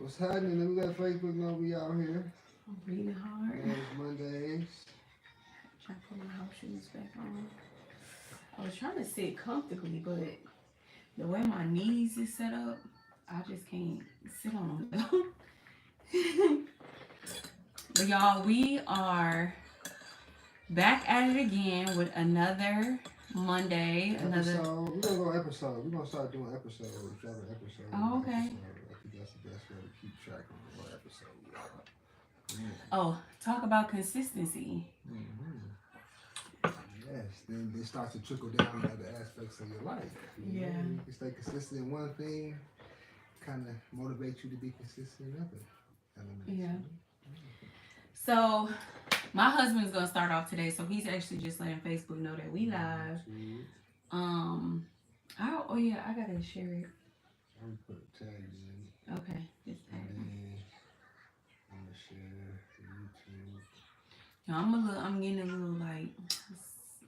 What's happening? Let me let Facebook know we out here. I'm breathing hard. It's Mondays. Trying to put my house shoes back on. I was trying to sit comfortably, but the way my knees is set up, I just can't sit on them. But y'all, we are back at it again with another Monday. Episode. We're gonna go episode. We're gonna start doing episodes. Every episode. Oh, okay. Episode. I think that's the best way to keep track of what episode we are. Oh, talk about consistency. Yes, then it starts to trickle down to other aspects of your life. You know, you can stay consistent in one thing, kind of motivate you to be consistent in other elements. Yeah. So, my husband's gonna start off today, so he's actually just letting Facebook know that we live. Oh yeah, I gotta share it. I'm gonna put tags in. Okay, just tag me. I'm gonna share YouTube. No, I'm getting a little like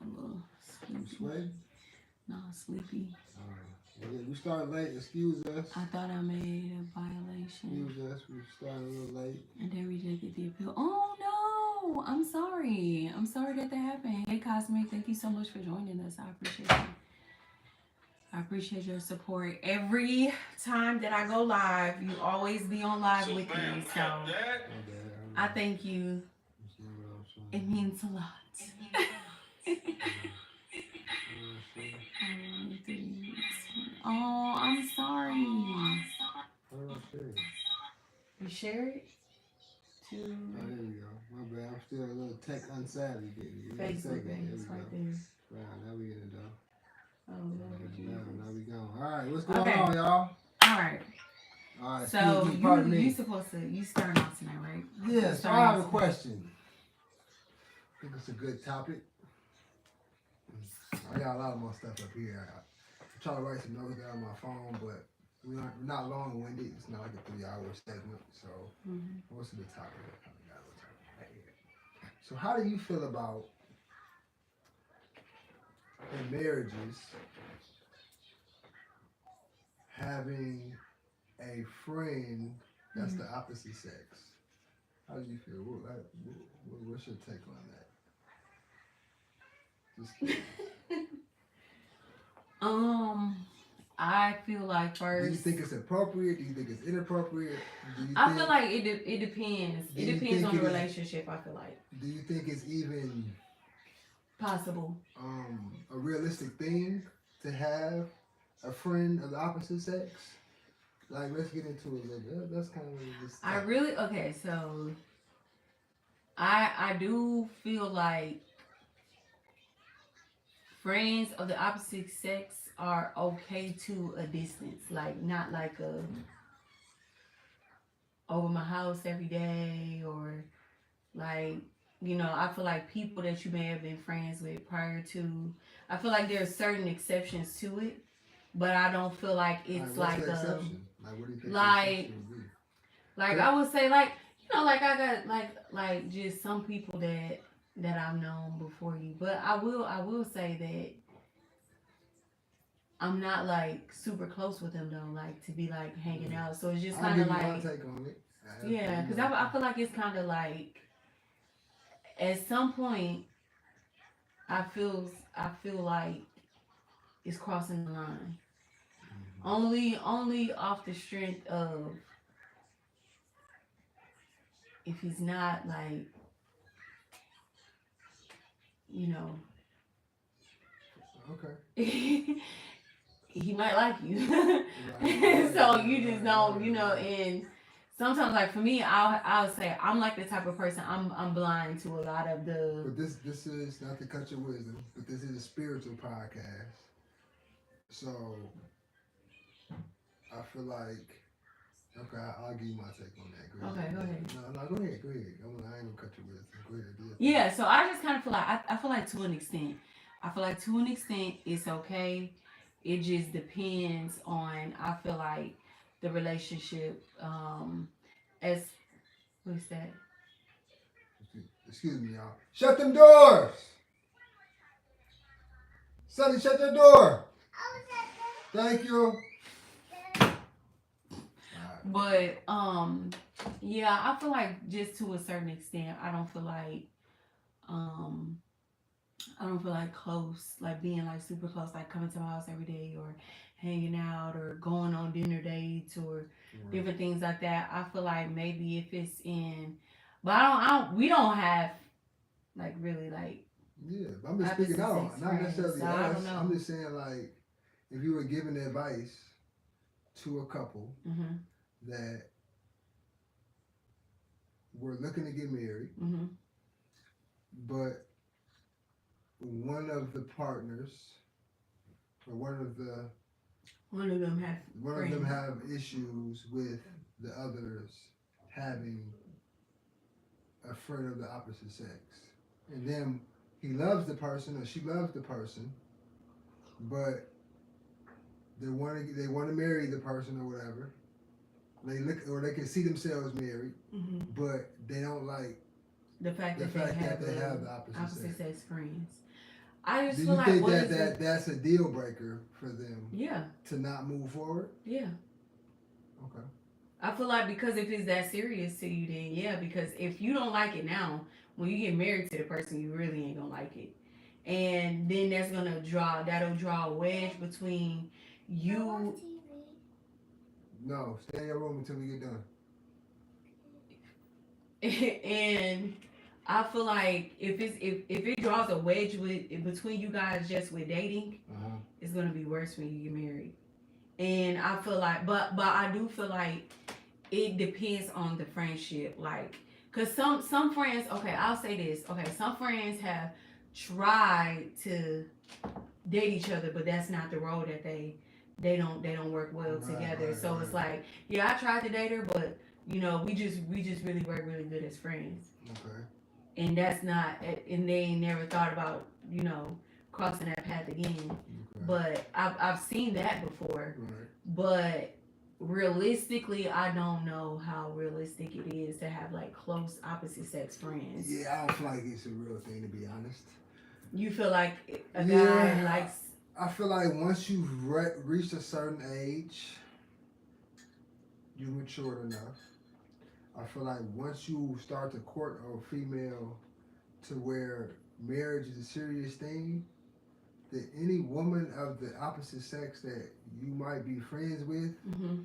a little sleepy. Sweaty? No, sleepy. We started late. Excuse us. I thought I made a violation. Excuse us. We started a little late. And they rejected the appeal. Oh no! I'm sorry. I'm sorry that happened. Hey Cosmic, thank you so much for joining us. I appreciate you. I appreciate your support. Every time that I go live, you always be on live with me. So I thank you. It means a lot. Oh, I'm sorry. How do I share it? You share it to Oh, there we go. My bad. I'm still a little tech unsavvy. Facebook. It's right there. Wow, now we in it though. Oh, Lord Jesus. Now we going. All right, what's going on, y'all? All right. So you supposed to start off tonight, right? Yes. I have a question. I think it's a good topic. I got a lot of more stuff up here. I try to write some notes down on my phone, but we're not long-winded. It's not like a 3-hour segment. So what's the topic? So how do you feel about in marriages having a friend that's the opposite sex? How do you feel? What's your take on that? Just I feel like first. Do you think it's appropriate? Do you think it's inappropriate? I feel like it depends. It depends on the relationship. I feel like. Do you think it's even possible? A realistic thing to have a friend of the opposite sex? Like, let's get into it a little bit. That's kind of okay. So, I do feel like friends of the opposite sex are okay to a distance, like not like over my house every day, or like, you know, I feel like people that you may have been friends with prior to, I feel like there are certain exceptions to it, but I don't feel like it's like the exception? Like, what do you think like I would say, like, you know, like I got like just some people that I've known before you, but I will say that I'm not like super close with them though, like to be like hanging out. So it's just kind of like, take on it. Yeah, because I feel like it's kind of like at some point I feel like it's crossing the line. Only off the strength of if he's not like, you know. Okay. He might like you. Right. So you just don't, you know, and sometimes like for me, I'll say I'm like the type of person, I'm blind to a lot of the. But this is not to cut your wisdom, but this is a spiritual podcast. So I feel like, okay, I'll give you my take on that. Okay, go ahead. No, go ahead. I ain't gonna cut your wisdom. Go ahead. Yeah, so I just kind of feel like I feel like to an extent. I feel like to an extent it's okay. It just depends on, I feel like, the relationship. As what is that? Excuse me, y'all. Shut them doors. Sonny, shut the door. Thank you. But yeah, I feel like just to a certain extent, um I don't feel like close, like being like super close, like coming to my house every day or hanging out or going on dinner dates or Right. different things like that. I feel like maybe if it's in, but I don't, we don't have like really like Yeah, but I'm just speaking opposite out, sex not friends, necessarily so I don't us. I'm know. just saying, like, if you were giving advice to a couple Mhm. that were looking to get married, Mhm. but one of the partners or One of them have one of them friends. have issues with the others having a friend of the opposite sex, and then he loves the person or she loves the person, but they want to marry the person or whatever. They look or they can see themselves married, Mhm. but they don't like The fact the that they fact that have they have the opposite sex. opposite sex friends. I Do just feel you like think what that, is the that's a deal breaker for them yeah, to not move forward? yeah. Okay. I feel like because if it's that serious to you, then yeah. Because if you don't like it now, when you get married to the person, you really ain't gonna like it, and then that'll draw a wedge between you. No, stay in your room until we get done. And I feel like if it draws a wedge between you guys just with dating, Uh-huh. it's gonna be worse when you get married. And I feel like, but I do feel like it depends on the friendship, like, cause some friends, okay, I'll say this, okay, some friends have tried to date each other, but that's not the road that they don't work well Right, together. right, So it's right. like, yeah, I tried to date her, but we just really work really good as friends, Okay. and that's not, and they ain't never thought about crossing that path again. Okay. But I've seen that before, Right. but realistically, I don't know how realistic it is to have like close opposite sex friends. Yeah, I don't feel like it's a real thing to be honest. You feel like a guy Yeah, likes. I feel like once you've reached a certain age, you've matured enough. I feel like once you start to court a female to where marriage is a serious thing, that any woman of the opposite sex that you might be friends with, Mhm.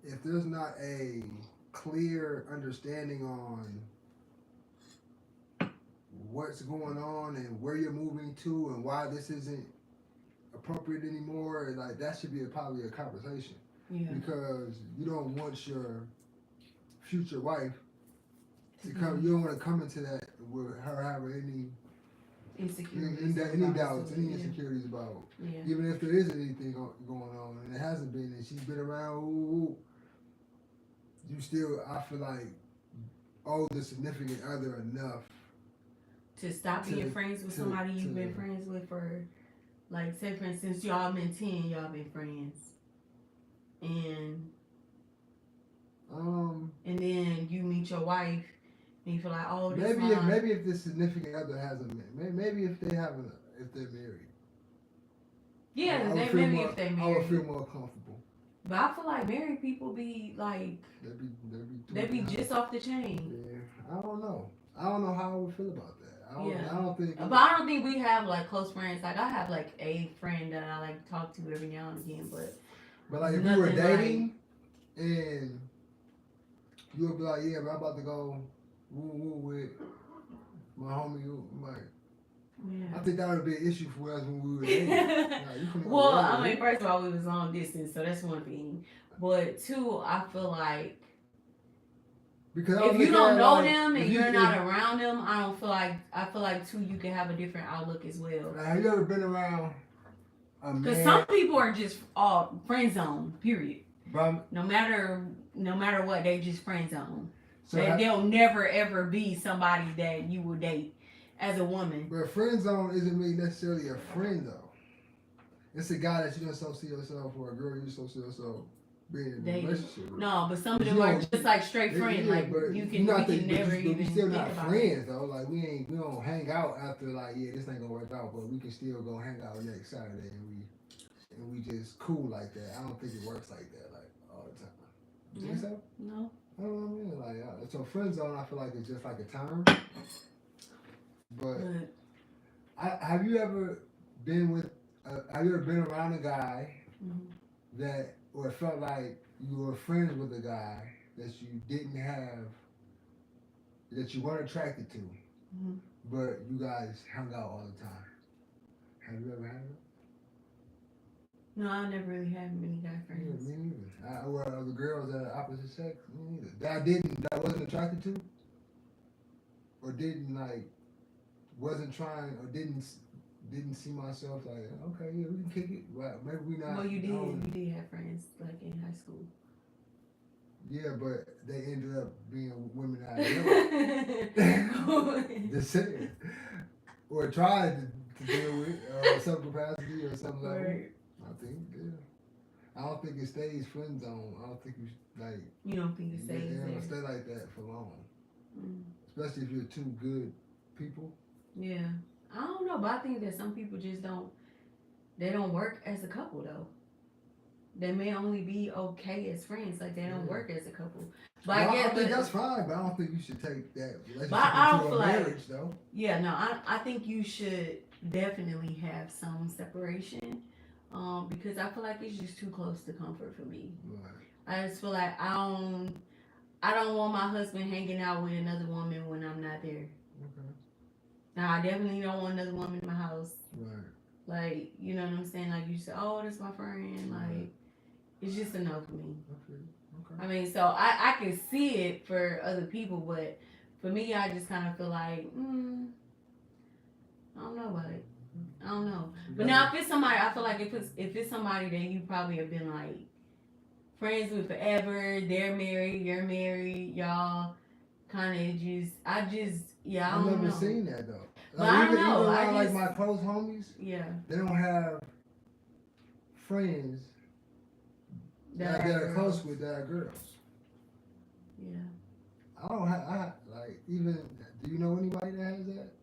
if there's not a clear understanding on what's going on and where you're moving to and why this isn't appropriate anymore, like that should be probably a conversation Yeah. because you don't want your future wife to come. Mhm. You don't want to come into that with her having Insecurities. any doubts, any Yeah. insecurities about, Yeah. even if there is anything going on and it hasn't been, and she's been around. Ooh, you still, I feel like, owe the significant other enough To stop being friends with somebody you've been friends with for, like, say for instance, y'all been 10, y'all been friends, and um and then you meet your wife, and you feel like, oh, this maybe if the significant other hasn't met, maybe if they haven't, if they're married, yeah, I would they feel maybe more. if they I would feel married. more comfortable. But I feel like married people be like They they be be just off the chain. yeah, I don't know. I don't know how I would feel about that. Yeah. I don't think. But I don't think we have like close friends. Like I have like a friend that I like talk to every now and again, But like if we were nothing dating and you would be like, yeah, but I'm about to go woo woo with my homie. I'm like, I yeah. think that would be an issue for us when we were dating. Like, you couldn't go Well, together, I mean, right? first of all, we was long distance, so that's one thing. But two, I feel like Because I if would you look don't at it know like them and if you you're if, not around them, I feel like two, you can have a different outlook as well. like, have you ever been around a Because man? some people are just all friend zone. Period. But, No matter what, they just friend zone. so They'll never ever be somebody that you would date as a woman. but friend zone isn't really necessarily a friend though. It's a guy that you don't see yourself or a girl you don't see yourself being in a Dating. relationship with. No, but some of You them are don't- just like straight friends. Like but you you can, not we think, can never but even we still think not about friends though. Like we don't hang out after like yeah this ain't gonna work out, but we can still go hang out next Saturday and we just cool like that. I don't think it works like that like all the time. You think so? No. I don't know what I mean. Like, so friend zone, I feel like it's just like a term. But have you ever been with? Have you ever been around a guy that, or felt like you were friends with a guy that you didn't have, that you weren't attracted to, but you guys hung out all the time? Have you ever had that? No, I never really had many guy friends. Yeah, me neither. Well, the girls that are opposite sex, me neither. That wasn't attracted to, or didn't like, wasn't trying, or didn't see myself like, okay, yeah, we can kick it. Well, maybe we not. Well, you did. You did have friends like in high school. Yeah, but they ended up being women I knew. Just saying. Or tried to deal with some capacity or some level. Right. I think, yeah. I don't think it stays friend zone. I don't think you like. You don't think it stays there? there? Stay like that for long. Especially if you're two good people. Yeah. I don't know, but I think that some people just don't. They don't work as a couple though. They may only be okay as friends, like they don't work as a couple. But well, I think that's fine, but I don't think you should take that relationship into a marriage, though. Yeah, no, I think you should definitely have some separation, because I feel like it's just too close to comfort for me. Right. I just feel like I don't want my husband hanging out with another woman when I'm not there. Okay. Now I definitely don't want another woman in my house. Right. Like, you know what I'm saying? Like you said, oh, that's my friend. Like, it's just enough for me. Okay. I mean, so I can see it for other people, but for me, I just kind of feel like, I don't know about it. I don't know. But now, if it's somebody, I feel like if it's somebody that you probably have been like friends with forever, they're married, you're married, y'all kind of I don't know. I've never seen that though. But I don't know. Like my close homies, they don't have friends that are close with that are girls. Yeah. I don't have, even, do you know anybody that has that?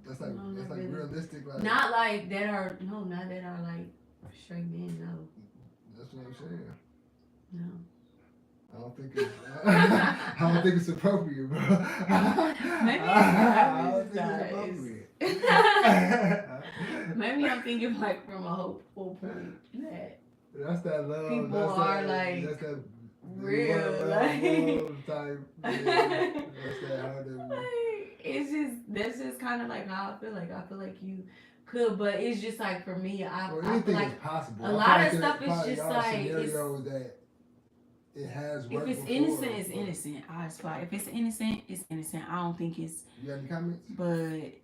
That's like really. Realistic. Like, not like that are, not that are like straight men, no. That's what I'm saying. No. I don't think it's appropriate, bro. Maybe I don't think it's appropriate. Maybe I'm thinking like from a hopeful point that that's that love. People are like that's that real love type. Yeah, that's that hard. That's just kind of like how I feel. Like I feel like you could, but it's just like for me, I feel like possible. A lot of stuff is just like it's that. It has worked. If it's innocent, it's innocent. I just feel like if it's innocent, it's innocent. I don't think it's. You got any comments? But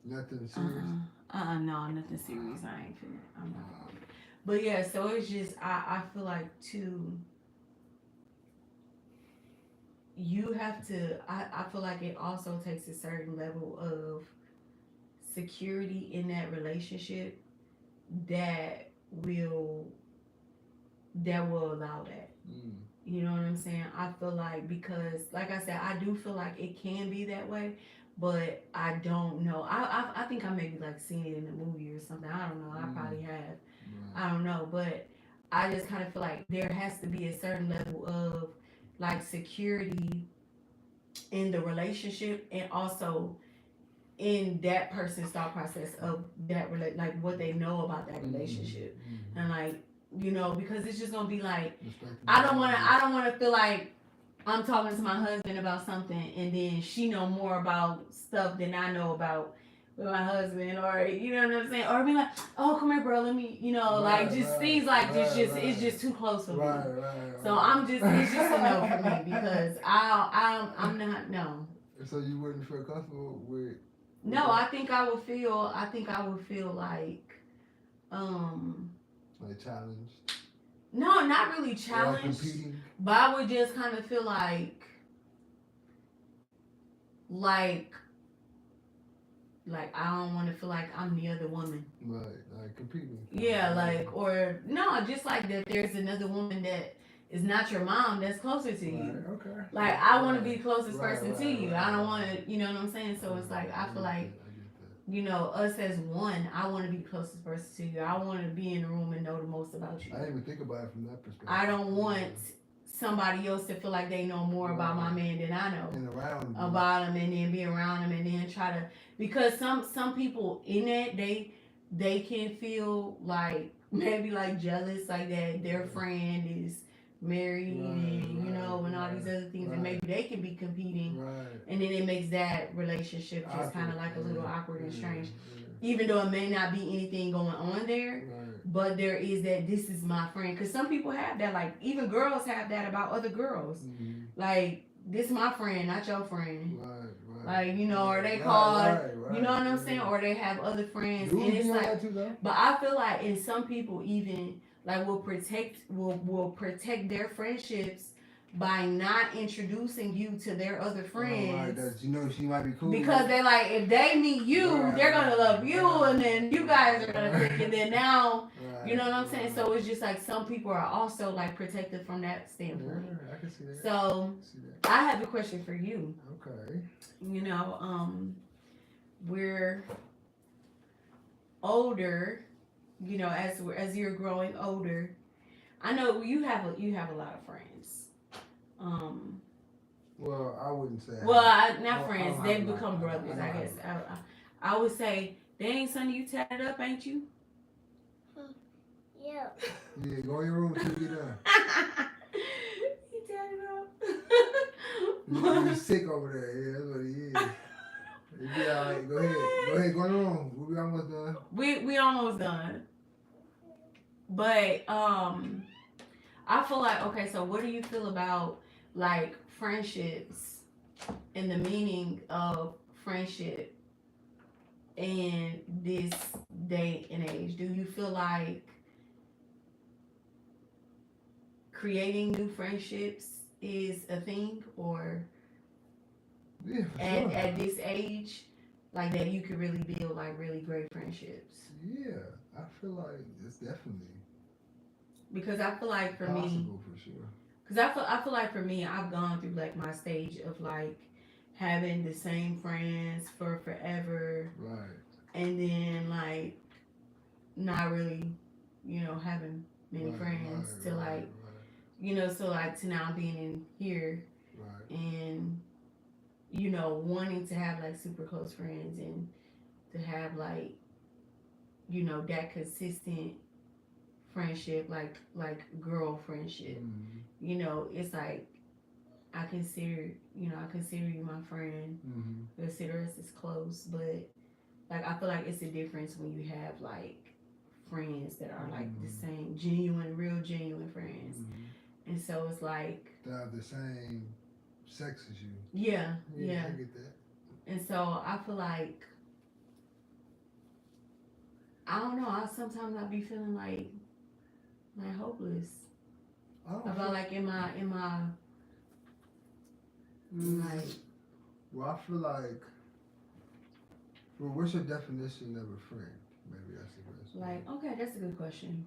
nothing serious. No, nothing serious. I ain't feeling. I'm not. But yeah, so it's just I feel like too. You have to. I feel like it also takes a certain level of security in that relationship that will allow that. You know what I'm saying? I feel like because, like I said, I do feel like it can be that way, but I don't know. I think I maybe like seen it in a movie or something. I don't know. I probably have. I don't know, but I just kind of feel like there has to be a certain level of like security in the relationship and also in that person's thought process of that like what they know about that relationship and like. Because it's just gonna be like I don't wanna feel like I'm talking to my husband about something and then she know more about stuff than I know about with my husband, or you know what I'm saying, or be like, oh come here bro, let me things like this it's just too close for me. So it's just a no for me because I'm not no. So you wouldn't feel comfortable with? No, I think I would feel like like challenged? No, not really challenged. But I would just kind of feel like I don't want to feel like I'm the other woman. Right, like competing. Yeah, or no, just like that there's another woman that is not your mom that's closer to you. Right, okay. Like I want to be the closest person to you. I don't want to, you know what I'm saying? So it's like I feel like us as one, I want to be the closest person to you. I want to be in the room and know the most about you. I didn't even think about it from that perspective. I don't want somebody else to feel like they know more about my man than I know and around about him, and then be around him, and then try to, because some people in that they can feel like maybe like jealous, like that their friend is married and and all these other things, and maybe they can be competing, and then it makes that relationship just kind of like a little awkward and strange, even though it may not be anything going on there. But there is that, this is my friend, because some people have that, like even girls have that about other girls, like, this is my friend, not your friend. Like, or they call you know what I'm saying, or they have other friends, and it's like, but I feel like in some people even like will protect their friendships by not introducing you to their other friends. She might be cool. Because they're like, if they meet you, they're gonna love you, and then you guys are gonna click, and then now, you know what I'm saying? So it's just like some people are also like protected from that standpoint. I can see that. So I have a question for you. Okay. We're older, as you're growing older. I know you have a lot of friends. Well, I wouldn't say. Not friends. They've become brothers, I guess. I would say, dang, son, you tatted up, ain't you? Yeah. Yeah, go in your room until you get done. He tatted up. He's sick over there. Yeah, that's what he is. It'll be all right. Go ahead. Go in the room. We'll be almost done. We almost done. But I feel like, okay, so what do you feel about like friendships and the meaning of friendship in this day and age? Do you feel like creating new friendships is a thing, or at this age, like that you could really build like really great friendships? Yeah, I feel like it's definitely because I feel like for me, for sure. Because I feel like for me, I've gone through like my stage of like having the same friends for forever, right? And then like not really, having many friends to like, so like to now being in here, right? And wanting to have like super close friends and to have like, that consistent friendship, like girl friendship. It's like I consider you my friend. Consider us as close, but like I feel like it's a difference when you have like friends that are like the same, real genuine friends. And so it's like they have the same sex as you. Yeah. I get that. And so I feel like, I don't know, sometimes I be feeling like hopeless about like in my like. Well, I feel like. Well, what's your definition of a friend? Maybe that's the best. Like, okay, that's a good question,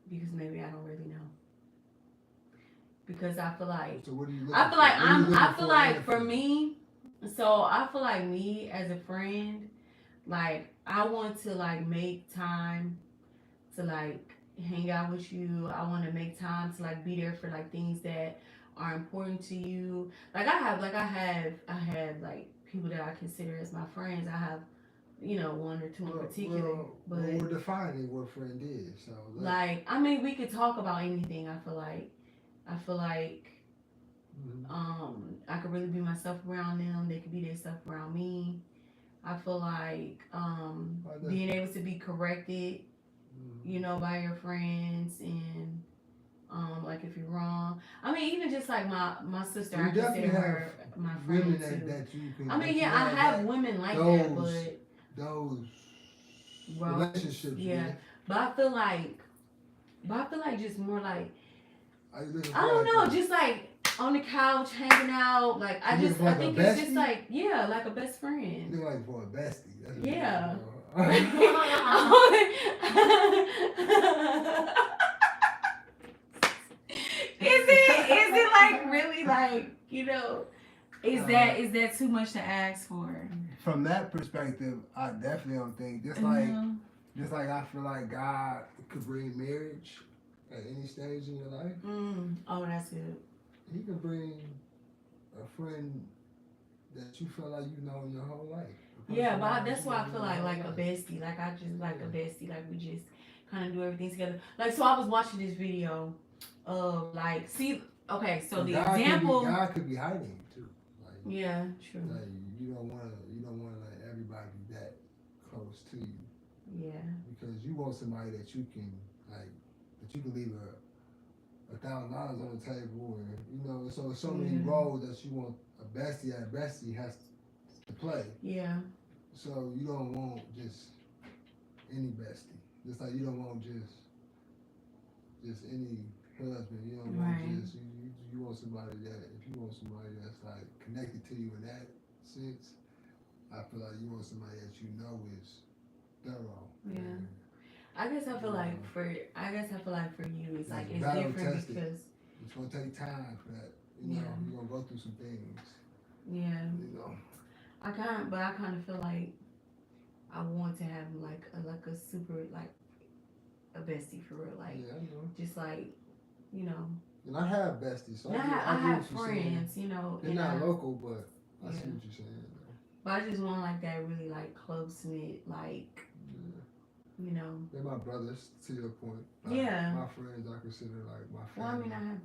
because maybe I don't really know. Because I feel like. So what do you? I feel like for me. So I feel like me as a friend, like I want to like make time to like hang out with you. I want to make time to like be there for like things that are important to you. Like I have like people that I consider as my friends. I have, one or two in particular. But we're defining what a friend is. So like I mean, we could talk about anything. I feel like I could really be myself around them. They could be their self around me. I feel like being able to be corrected, by your friends, and like if you're wrong. I mean, even just like my sister, I consider her my friend too. That you can, I mean, I have women like that, but those relationships. Yeah, but I feel like just more like I don't know, just like on the couch hanging out. Like I think it's just like like a best friend. You look like for a bestie. That's yeah. Is it like really like is that too much to ask for? from that perspective, I definitely don't think just like I feel like God could bring marriage at any stage in your life. Oh, that's good. He can bring a friend that you feel like you know in your whole life. Yeah, but that's why I feel like a bestie. Like I just like a bestie. Like we just kind of do everything together. Like so, I was watching this video of like okay, so the example. God could be hiding too. Like, yeah, true. Like you don't want to let everybody be that close to you. Yeah. Because you want somebody that you can leave $1,000 on the table, and so many roles that you want a bestie has to play. Yeah. So you don't want just any bestie. Just like you don't want just any husband. You don't want just you want somebody that if you want somebody that's like connected to you in that sense, I feel like you want somebody that you know is thorough. Yeah. I guess I feel like for you it's like it's battle different tested. because It's gonna take time for that. You know, you're gonna go through some things. Yeah. You know. I kind of feel like I want to have like a super like a bestie for real, like I know. just like And I have besties. So I have friends, They're not local, but I see what you're saying. But I just want like that really like close knit, like They're my brothers to your point. My friends I consider like my family. Well, I mean, I have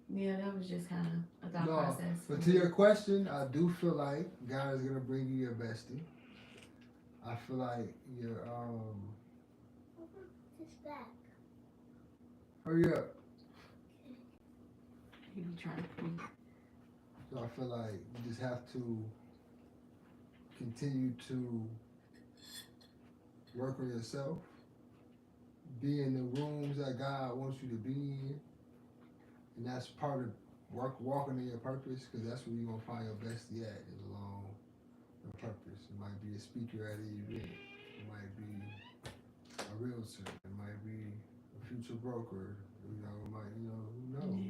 Yeah, that was just kind of a thought process. But to your question, I do feel like God is gonna bring you your bestie. I feel like your This back. Hurry up. He be trying to pee. So I feel like you just have to continue to work on yourself, be in the rooms that God wants you to be in, and that's part of walking in your purpose, because that's where you're gonna find your bestie at, is along your purpose. It might be a speaker at an event, it might be a realtor, it might be a future broker, it might, who knows,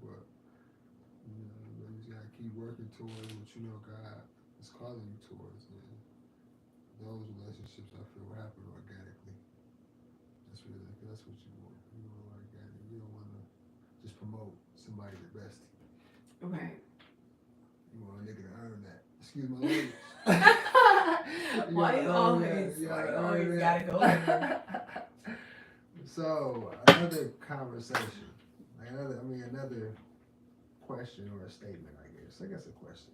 but you just gotta keep working towards what God is calling you towards, and those relationships I feel will happen organically. That's what you want. You want organic. You don't want to just promote somebody the best. Right. You want a nigga to earn that. Excuse my language. Why you always gotta go there? So another conversation, another question or a statement, I guess a question.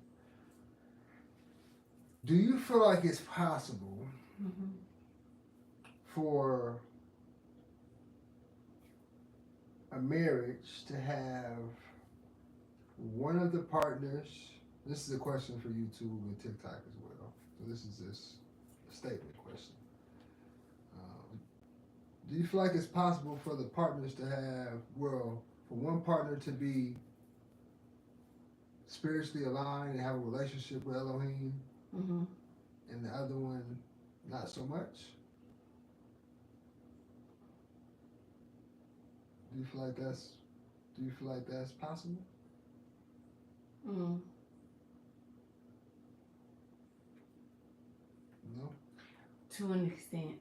Do you feel like it's possible for a marriage to have one of the partners? This is a question for YouTube and TikTok as well. So this is a statement question. Do you feel like it's possible for the partners to have, for one partner to be spiritually aligned and have a relationship with Elohim, and the other one not so much? Do you feel like that's possible? No. To an extent.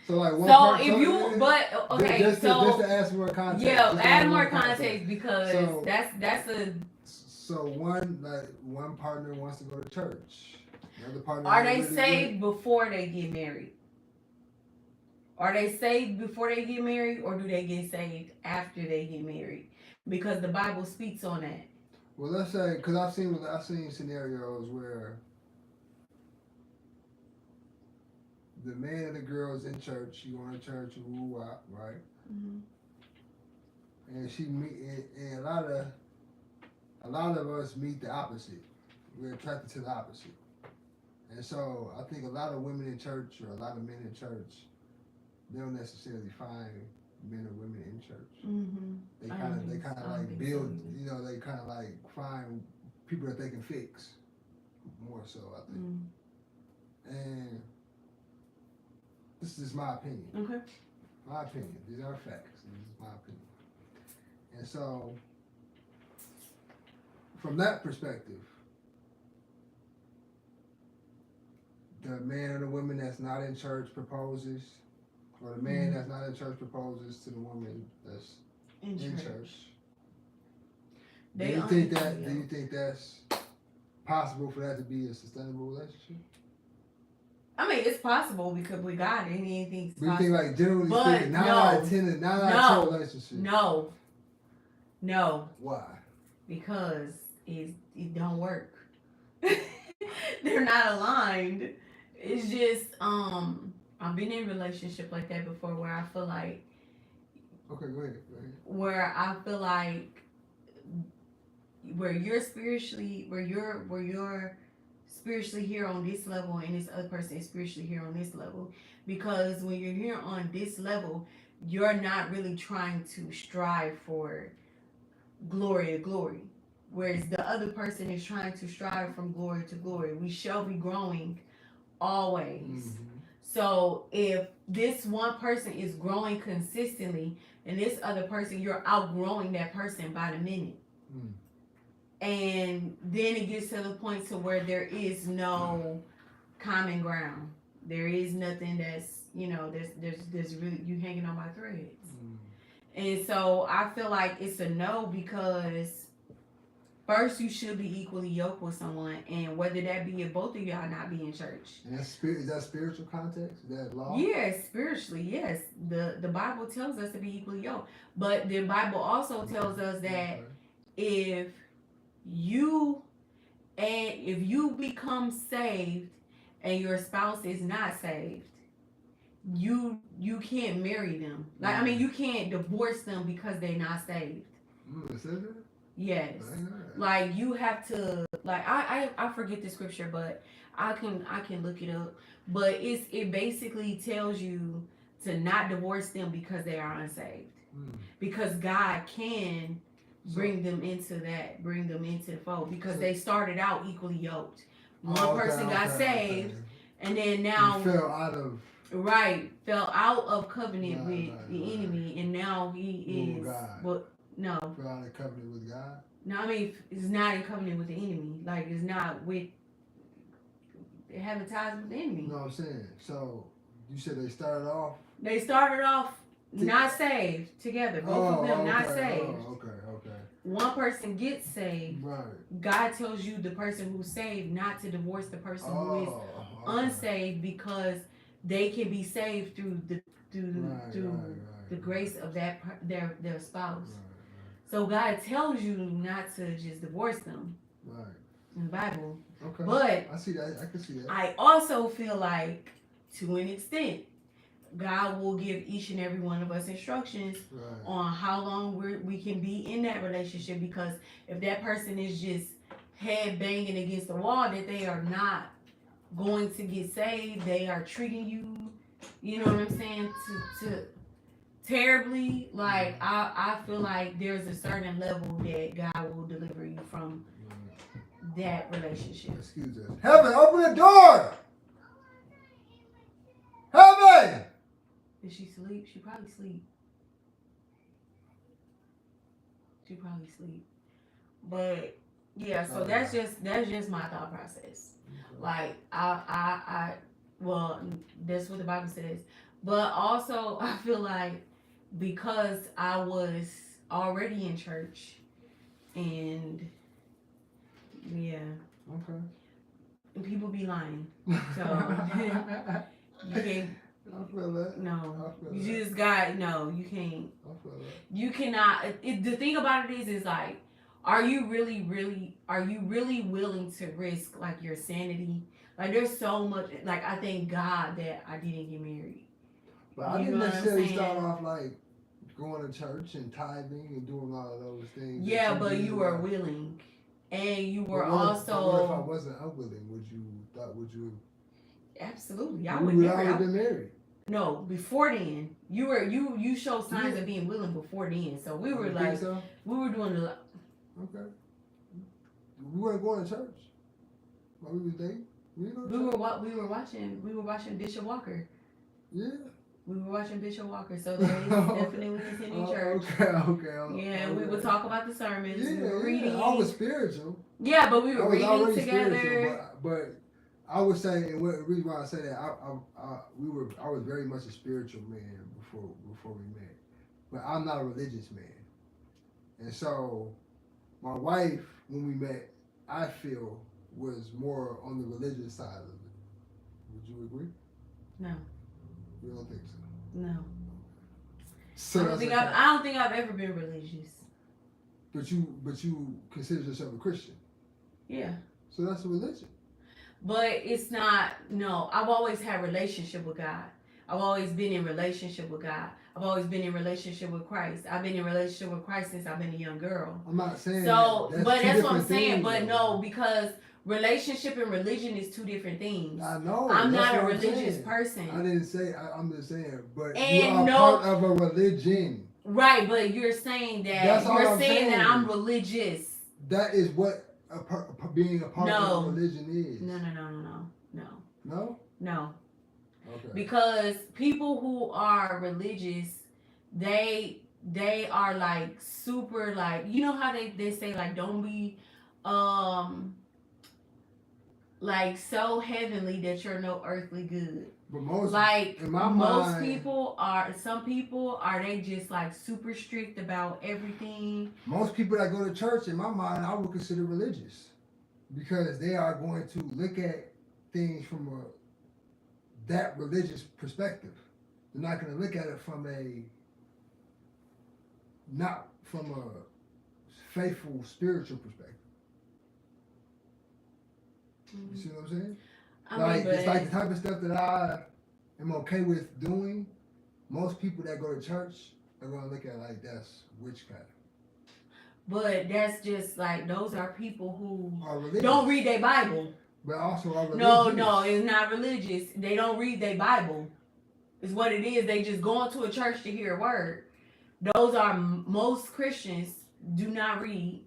So like one. So if you, but okay, just to add some more context. Yeah, add more context because that's a. So one partner wants to go to church. The other partner. Are they saved before they get married? Are they saved before they get married, or do they get saved after they get married? Because the Bible speaks on that. Well, let's say, because I've seen scenarios where the man and the girl is in church. You go to church, woo wop, right? And and a lot of us meet the opposite. We're attracted to the opposite. And so I think a lot of women in church or a lot of men in church, they don't necessarily find men or women in church. They kind of like build, they kind of like find people that they can fix more so, I think. And this is my opinion. Okay. My opinion. These are facts. This is my opinion. And so from that perspective, the man or the woman that's not in church proposes, or the man that's not in church proposes to the woman that's in in church. church. They Do you unequally think that's possible for that to be a sustainable relationship? I mean, it's possible because with God, anything's But you possible. think, like, generally But speaking, not no. out of 10, not out of 10 relationships. No, Why? because it don't work. They're not aligned. It's just I've been in a relationship like that before where I feel like Okay, go ahead. where I feel like where you're spiritually here on this level and this other person is spiritually here on this level, because when you're here on this level you're not really trying to strive for glory to glory, whereas the other person is trying to strive from glory to glory. We shall be growing always. Mm-hmm. So if this one person is growing consistently and this other person, you're outgrowing that person by the minute. Mm. And then it gets to the point to where there is no common ground. There is nothing that's, there's really, you hanging on by threads. Mm. And so I feel like it's a no, because first you should be equally yoked with someone, and whether that be if both of y'all not be in church. And is that spiritual context? Is that law? Yes, spiritually, yes. The Bible tells us to be equally yoked. But the Bible also tells us that if you become saved and your spouse is not saved, you can't marry them. Like, I mean, you can't divorce them because they're not saved. It says that? Yes. Like, you have to, like, I forget the scripture, but I can look it up. But it basically tells you to not divorce them because they are unsaved. Because God can bring them into the fold, because they started out equally yoked. One person got saved, and then now fell out of covenant with the enemy, and now he is no. Fell out of covenant with God? No, I mean, it's not in covenant with the enemy. Like, it's not with, they having ties with the enemy. You know what I'm saying? So, you said they started off not saved together. Both of them not saved. Okay. One person gets saved. Right. God tells you, the person who's saved, not to divorce the person who is unsaved, because they can be saved through the grace of their spouse. Right. So God tells you not to just divorce them. Right. In the Bible. Okay. But I see that. I can see that. I also feel like, to an extent, God will give each and every one of us instructions on how long we can be in that relationship, because if that person is just head banging against the wall, that they are not going to get saved, they are treating you, you know what I'm saying, to terribly. Like, I feel like there's a certain level that God will deliver you from that relationship. Excuse us. Heaven, open the door! Heaven! Did she sleep? She probably sleep. But yeah, so that's just my thought process. Like, well, that's what the Bible says. But also, I feel like, because I was already in church, and yeah, Okay. and people be lying, so you can't. I feel that. No, I feel you that. just got no. You can't. I feel that. You cannot. The thing about it is like, are you really willing to risk, like, your sanity? Like, there's so much. Like, I thank God that I didn't get married. But I You didn't know what I'm necessarily saying? start off like going to church and tithing and doing all of those things. Yeah, but you were willing, and you were But what if I also wasn't unwilling? Would you? absolutely. I We would would never. already been married. No, before then, you showed signs of being willing before then. So we were You like, think so? we were doing the. Okay. We weren't going to church while we was dating. We We were watching Bishop Walker. Yeah. We were watching Bishop Walker, so that is definitely attending church. Okay. Yeah, we would talk about the sermons. We were reading. I was spiritual. Yeah, but we I were was reading already together. spiritual, but I would say, and the reason why I say that, I was very much a spiritual man before we met, but I'm not a religious man, and so my wife, when we met, I feel was more on the religious side of it. Would you agree? No. You don't think so? No. So I don't think I've ever been religious. But you consider yourself a Christian. Yeah. So that's a religion. But it's not. No, I've always had relationship with God. I've always been in relationship with God. I've always been in relationship with Christ. I've been in relationship with Christ since I've been a young girl. I'm not saying so, that's but two that's what I'm different saying. things, But though. no, because relationship and religion is two different things. I know. I'm that's not a what I'm religious saying. person. I didn't say. I'm just saying. But And you are part of a religion. Right, but you're saying that That's all you're I'm saying that saying. I'm religious. That is what being a part No. of a religion is. No. No? Okay. Because people who are religious, they are like super like, you know how they say like don't be like so heavenly that you're no earthly good. But most Like in my most mind, people are, some people are they just like super strict about everything. most people that go to church, in my mind, I would consider religious because they are going to look at things from that religious perspective. They're not going to look at it from not from a faithful spiritual perspective. You see what I'm saying? It's like the type of stuff that I am okay with doing. Most people that go to church are going to look at it like that's witchcraft. But that's just like, those are people who Are religious, don't read their Bible. but also are religious. No, it's not religious. They don't read their Bible. It's what it is. They just go into a church to hear a word. Those are, most Christians do not read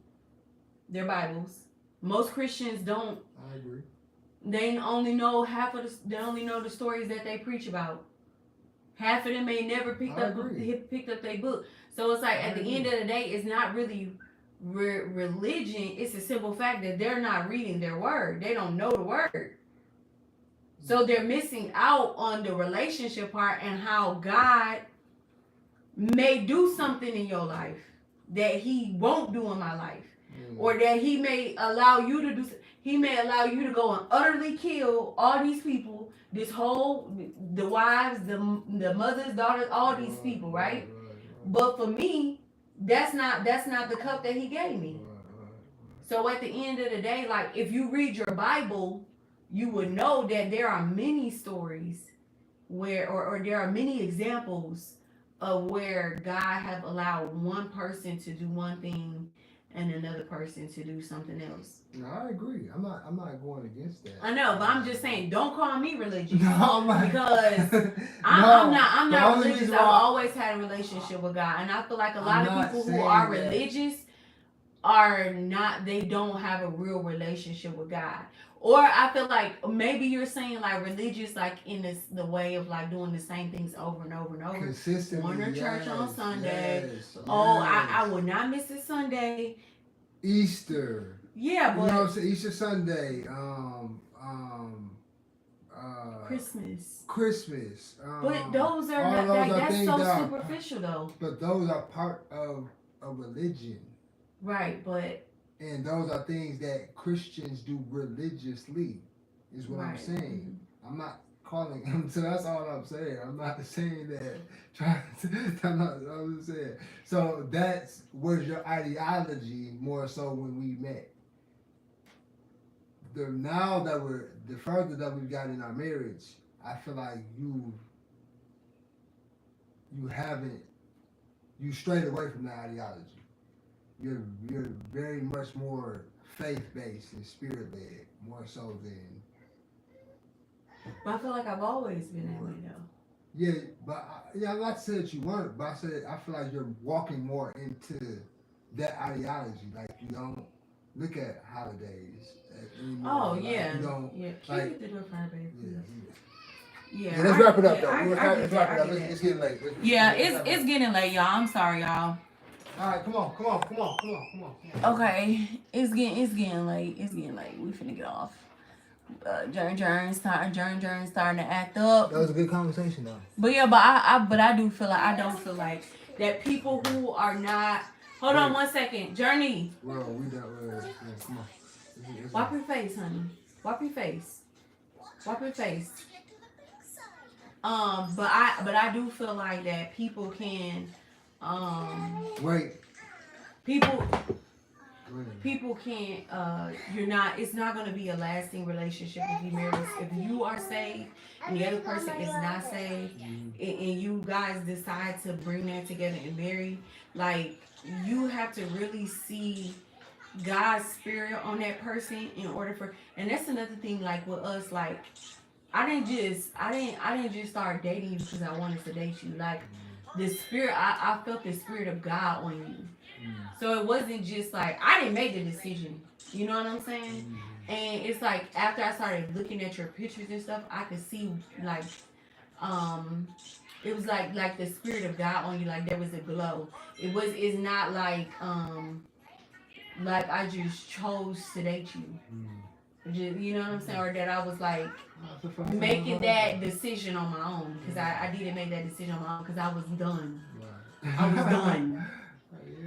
their Bibles. Most Christians don't. I agree. They only know they only know the stories that they preach about. Half of them may never picked up their book. So it's like, at the end of the day, it's not really religion. It's a simple fact that they're not reading their word. They don't know the word. So they're missing out on the relationship part and how God may do something in your life that he won't do in my life. Or that he may allow you to do. He may allow you to go and utterly kill all these people, the wives, the mothers, daughters, all these people, right? But for me, that's not the cup that he gave me. So at the end of the day, like, if you read your Bible, you would know that there are many stories where, or there are many examples of where God have allowed one person to do one thing and another person to do something else. No, I agree. I'm not going against that. I know, but I'm just saying, don't call me religious. No, I'm not. Because I'm not religious. I've always had a relationship with God, and I feel like a lot of people who are religious are not. They don't have a real relationship with God. Or I feel like maybe you're saying like religious, like in the way of like doing the same things over and over and over. Consistently. Going to church on Sunday. Yes, I would not miss a Sunday. Easter. Yeah, but you know what I'm saying? Easter Sunday. Christmas. But those are not, like, that's so superficial though. But those are part of a religion. Right, but. And those are things that Christians do religiously, is what I'm saying. I'm not calling, so that's all I'm saying. I'm not saying that, I'm just saying. So that was your ideology more so when we met. The further that we've got in our marriage, I feel like you strayed away from the ideology. You're very much more faith-based and spirit-led, more so than. But I feel like I've always been that way though. Yeah, but I'm not saying that you weren't, but I feel like you're walking more into that ideology. Like, you don't look at holidays anymore. Oh, like, yeah. You don't. Yeah. Can you get the door for her, baby? Yeah. Yeah, let's wrap it up though. I Let's get wrap that, it up. I get It's that. getting late. Yeah, Let's wrap it it's up. getting late, y'all. I'm sorry, y'all. All right, come on. Okay, it's getting late. It's getting late. We finna get off. Jern starting to act up. That was a good conversation though. But yeah, I do feel like I don't feel like that people who are not. Hold on 1 second, Journey. Well, we done. Yeah, come on. Wipe your face, honey. Wipe your face. Wipe your face. But I do feel like that people can, Wait. people can't. It's not gonna be a lasting relationship if you marry. If you are saved and the other person is not saved, and you guys decide to bring that together and marry, like you have to really see God's spirit on that person in order for. And that's another thing. Like with us, like I didn't just start dating you because I wanted to date you. Like the spirit, I felt the spirit of God on you. So it wasn't just like I didn't make the decision. You know what I'm saying? And it's like after I started looking at your pictures and stuff, I could see like it was like the spirit of God on you, like there was a glow. It's not like I just chose to date you. Just, you know what I'm saying? Or that I was like making that decision on my own, because I didn't make that decision on my own because I was done. I was done.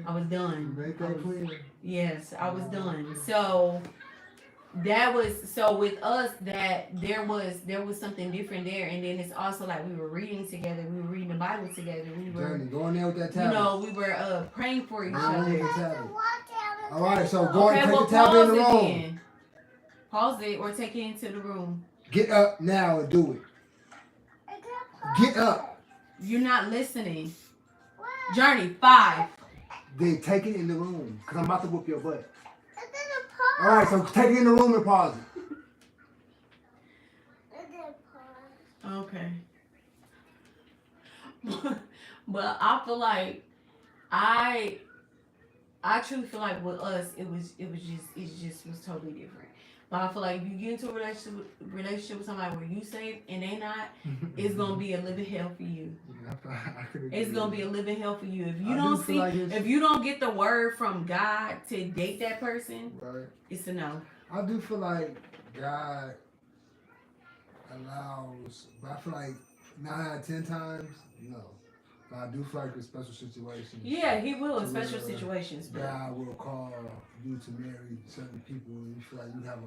I was done. Make that clear. Yes, I was done. So with us that there was something different there, and then it's also like we were reading together, we were reading the Bible together, we were Journey, go in there with that tablet. you know, we were praying for each other. All right, so go Okay, and take well the tablet pause in the it room. then. Pause it or take it into the room. Get up now and do it. Get up. You're not listening. Journey 5. Then take it in the room, because I'm about to whoop your butt. All right, so take it in the room and pause it. Okay. But I feel like I truly feel like with us it just was totally different. But I feel like if you get into a relationship with somebody where you saved and they not, it's gonna be a living hell for you. It's gonna be a living hell for you. If you don't see, if you don't get the word from God to date that person, right, it's a no. I do feel like God allows, but I feel like 9 out of 10 times, no. But I do feel like in special situations. Yeah, He will in special situations. But God will call you to marry certain people, and you feel like you have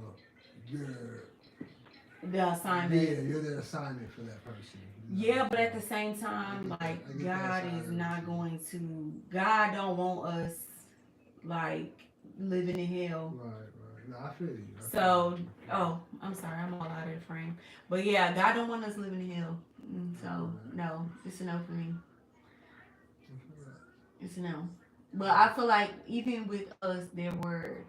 the assignment. Yeah, you're the assignment for that person. Yeah, but at the same time, like God is not going to. God don't want us like living in hell. Right. No, I feel you. I'm sorry, I'm all out of the frame. But yeah, God don't want us living in hell. So no, it's a no for me. It's a no. But I feel like even with us, there were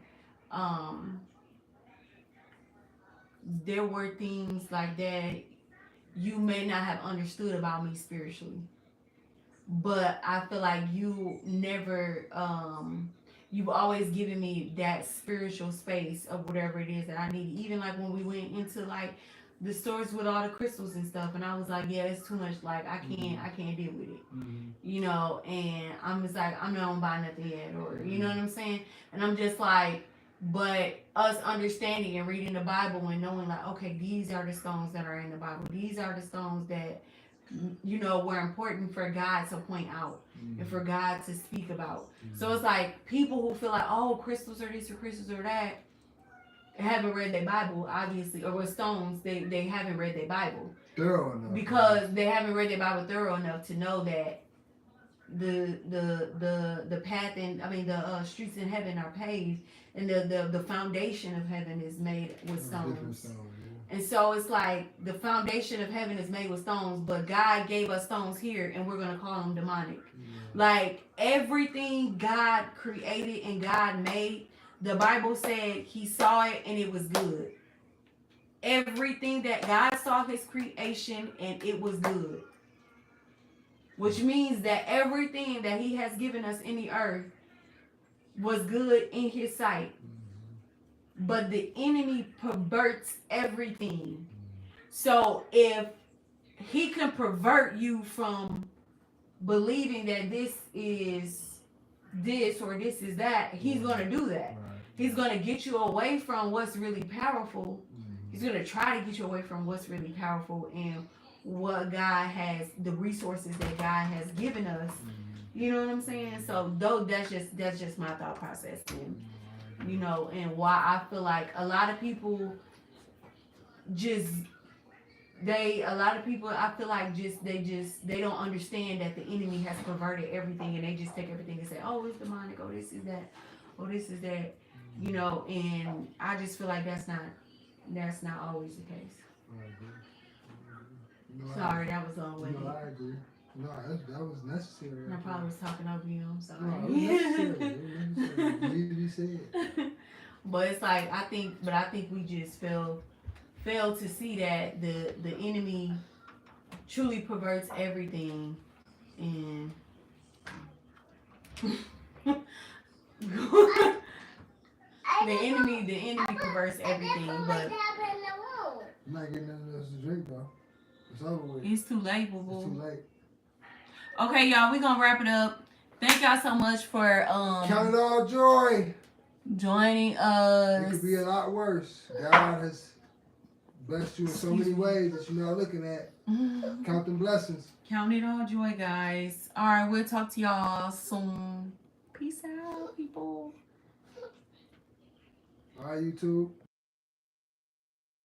things like that you may not have understood about me spiritually. But I feel like you never, you've always given me that spiritual space of whatever it is that I need. Even like when we went into like the stores with all the crystals and stuff, and I was like, yeah, it's too much. Like I can't deal with it, you know. And I'm just like, I'm not gonna buy nothing yet, or you know what I'm saying. And I'm just like, but us understanding and reading the Bible and knowing like, okay, these are the stones that are in the Bible. These are the stones that, you know, were important for God to point out and for God to speak about. So it's like people who feel like, oh, crystals are this or crystals or that, haven't read their Bible, obviously, or with stones, they haven't read their Bible. Thorough enough. Because they haven't read their Bible thorough enough to know that the path and the streets in heaven are paved, and the foundation of heaven is made with stones. And so it's like the foundation of heaven is made with stones, but God gave us stones here, and we're gonna call them demonic. Like everything God created and God made, the Bible said He saw it and it was good. Everything that God saw His creation and it was good. Which means that everything that He has given us in the earth was good in His sight. But the enemy perverts everything. So if he can pervert you from believing that this is this or this is that. He's gonna do that. Right. He's gonna get you away from what's really powerful. He's gonna try to get you away from what's really powerful and what God has, the resources that God has given us. You know what I'm saying? So though that's just my thought process, and you know, and why I feel like a lot of people just I feel like they don't understand that the enemy has perverted everything, and they just take everything and say, oh, it's demonic, oh, this is that, oh, this is that, you know. And I just feel like that's not always the case. I agree. No, Sorry, that was long-winded. No, I agree. No, that was necessary. I probably was talking over you. I'm sorry. No, it was necessary. It was necessary. It needed to be said. But it's like I think we just fail to see that the enemy truly perverts everything, and the enemy perverts everything. But I'm not getting nothing else to drink, though. It's over with. It's too late, boo It's too boo. late. Okay, y'all, we gonna wrap it up. Thank y'all so much for Count it all joy. joining It us. could be a lot worse. God has blessed you in so many ways that you're not looking at. Count them blessings. Count it all joy, guys. All right, we'll talk to y'all soon. Peace out, people. All right, YouTube.